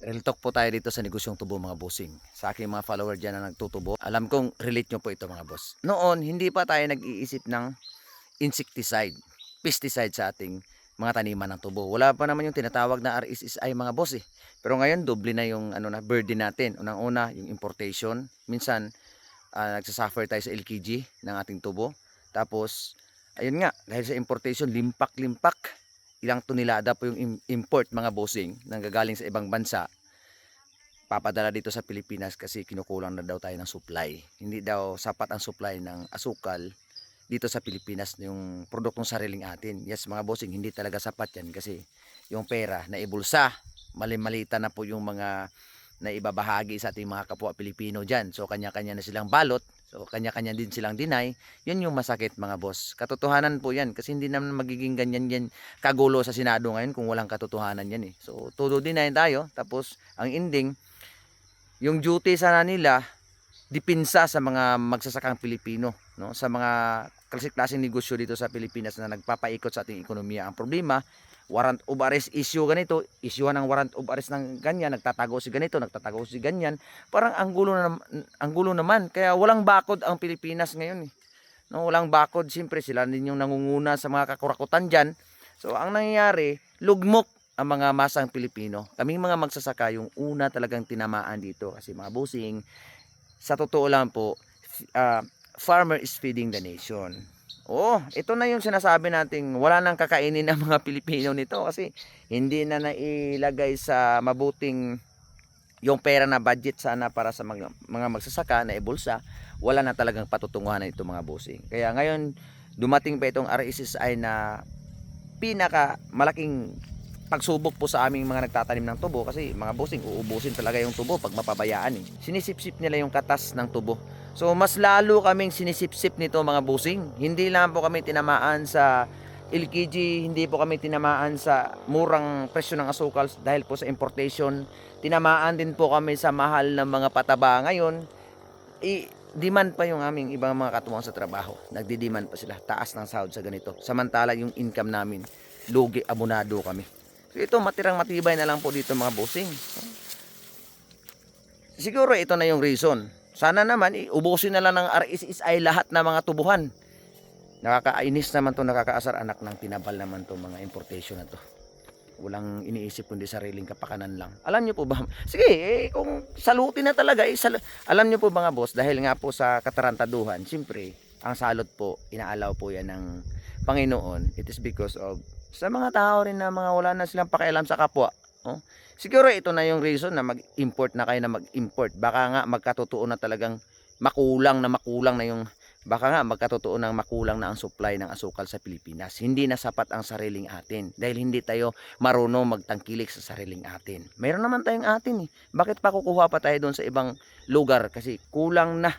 Real talk po tayo dito sa negosyong tubo mga bossing. Sa aking mga follower dyan na nagtutubo, alam kong relate nyo po ito mga boss. Noon, hindi pa tayo nag-iisip ng insecticide, pesticide sa ating mga taniman ng tubo. Wala pa naman yung tinatawag na RSSI mga boss eh. Pero ngayon, doble na yung burden natin. Unang-una, yung importation. Minsan, nagsasuffer tayo sa LKG ng ating tubo. Tapos, ayun nga, dahil sa importation, limpak-limpak. Ilang tonelada po yung import mga bossing nang gagaling sa ibang bansa papadala dito sa Pilipinas kasi kinukulang na daw tayo ng supply. Hindi daw sapat ang supply ng asukal dito sa Pilipinas yung produktong sariling atin. Yes mga bossing, hindi talaga sapat yan kasi yung pera na ibulsa, mali-malita na po yung mga na ibabahagi sa ating mga kapwa Pilipino dyan. So kanya-kanya na silang balot, so kanya-kanya din silang deny. Yun yung masakit mga boss. Katotohanan po yan kasi hindi naman magiging ganyan yan kagulo sa Senado ngayon kung walang katotohanan yan eh. So todo deny tayo, tapos ang ending yung duty sana nila dipinsa sa mga magsasakang Pilipino, no? Sa mga klaseng negosyo dito sa Pilipinas na nagpapaikot sa ating ekonomiya. Ang problema, warrant of arrest issue ganito, issue ng warrant of arrest ng ganyan, nagtatago si ganito, nagtatago si ganyan. Parang ang gulo naman. Kaya walang bakod ang Pilipinas ngayon eh. No, walang bakod, siyempre sila din yung nangunguna sa mga kakurakutan diyan. So ang nangyayari, lugmok ang mga masang Pilipino. Kaming mga magsasaka yung una talagang tinamaan dito kasi mga busing. Sa totoo lang po, farmer is feeding the nation. Oh, ito na yung sinasabi nating wala nang kakainin ng mga Pilipino nito kasi hindi na nailagay sa mabuting yung pera na budget sana para sa mga magsasaka na ibulsa, wala na talagang patutunguhan ito mga bossing. Kaya ngayon, dumating pa itong RSSI na pinaka malaking pagsubok po sa aming mga nagtatanim ng tubo kasi mga bossing, uubusin talaga yung tubo pag mapabayaan eh. Sinisipsip nila yung katas ng tubo. So mas lalo kaming sinisipsip nito mga bossing. Hindi lang po kami tinamaan sa LKG, hindi po kami tinamaan sa murang presyo ng asukal dahil po sa importation. Tinamaan din po kami sa mahal ng mga pataba ngayon. Demand pa yung aming ibang mga katuwang sa trabaho. Nagdi-demand pa sila. Taas ng sahod sa ganito. Samantala yung income namin, lugi, abonado kami. So ito, matirang matibay na lang po dito mga bossing. Siguro ito na yung reason. Sana naman, ubusin na lang ng RSSI lahat na mga tubuhan. Nakakainis naman to, nakakaasar anak ng tinabal naman to mga importation na to. Walang iniisip kundi sariling kapakanan lang. Alam nyo po ba? Sige, kung salutin na talaga, alam nyo po mga boss, dahil nga po sa katarantaduhan, siyempre, ang salot po, inaalaw po yan ng Panginoon. It is because of sa mga tao rin na mga wala na silang pakialam sa kapwa. Oh? Siguro ito na yung reason na mag-import na kayo na mag-import. Baka nga magkatotoo na talagang makulang na yung baka nga magkatotoo ng makulang na ang supply ng asukal sa Pilipinas. Hindi na sapat ang sariling atin dahil hindi tayo marunong magtangkilik sa sariling atin. Mayroon naman tayong atin eh. Bakit pa kukuha pa tayo doon sa ibang lugar? Kasi kulang na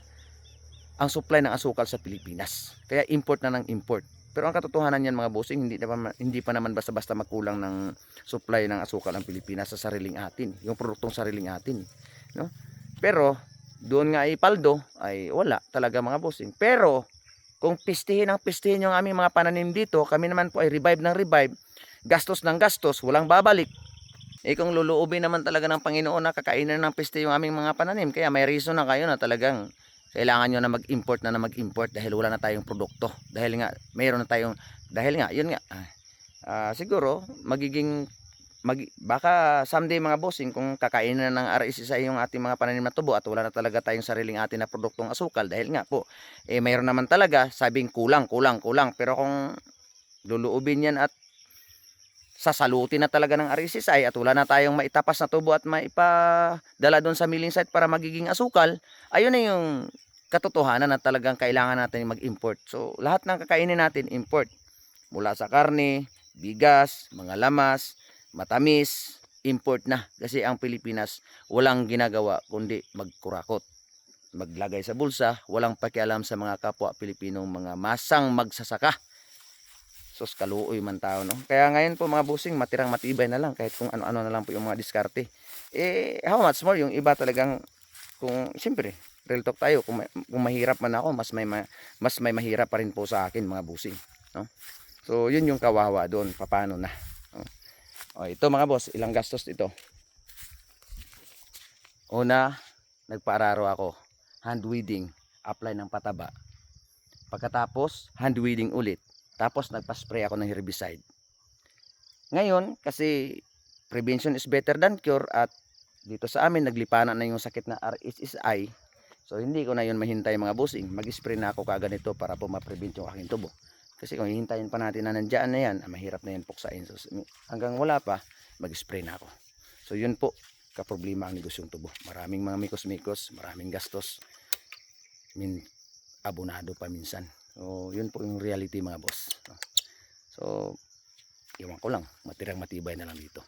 ang supply ng asukal sa Pilipinas. Kaya import na ng import. Pero ang katotohanan niyan mga bossing, hindi pa naman basta-basta magkulang ng supply ng asukal ang Pilipinas sa sariling atin, yung produktong sariling atin, no? Pero doon nga ipaldo ay wala talaga mga bossing. Pero kung pistihin yung aming mga pananim dito, kami naman po ay revive ng revive, gastos ng gastos, walang babalik. Kung luluubin naman talaga ng Panginoon na kakainin ng piste yung aming mga pananim, kaya may reason na kayo na talagang kailangan nyo na mag-import dahil wala na tayong produkto. Dahil nga, mayroon na tayong, dahil nga, yun nga, siguro, baka someday mga bossing, kung kakainin na ng RSSI yung ating mga pananim na tubo at wala na talaga tayong sariling atin na produktong asukal, dahil nga po, mayroon naman talaga, sabing kulang. Pero kung luluubin yan at sasalutin na talaga ng RSSI at wala na tayong maitapas na tubo at maipadala doon sa milling site para magiging asukal, ayun na yung katotohanan na talagang kailangan natin mag-import. So, lahat ng kakainin natin, import. Mula sa karne, bigas, mga lamas, matamis, import na. Kasi ang Pilipinas, walang ginagawa kundi magkurakot. Maglagay sa bulsa, walang pakialam sa mga kapwa Pilipinong mga masang magsasaka. Sos kaluoy man tao, no? Kaya ngayon po mga bossing, matirang matibay na lang kahit kung ano-ano na lang po yung mga diskarte. How much more yung iba talagang kung siyempre, real talk tayo, kung mahirap man ako, mas may mahirap pa rin po sa akin mga bossing, no? So, yun yung kawawa doon, paano na. No? O, ito mga boss, ilang gastos ito. Una, nagpaararo ako. Hand weeding, apply ng pataba. Pagkatapos, hand weeding ulit. Tapos nagpa-spray ako ng herbicide. Ngayon, kasi prevention is better than cure at dito sa amin naglipanan na yung sakit na RSSI. So hindi ko na yun mahintay mga bossing. Mag-spray na ako kaganito para po ma-prevent yung aking tubo. Kasi kung hihintayin pa natin na nandiyan na yan, mahirap na yan puksain. So hanggang wala pa, mag-spray na ako. So yun po, kaproblema ang negosyong tubo. Maraming mga mikos-mikos, maraming gastos. Abonado pa minsan. So yun po yung reality mga boss. So iwan ko lang, matirang matibay na lang dito.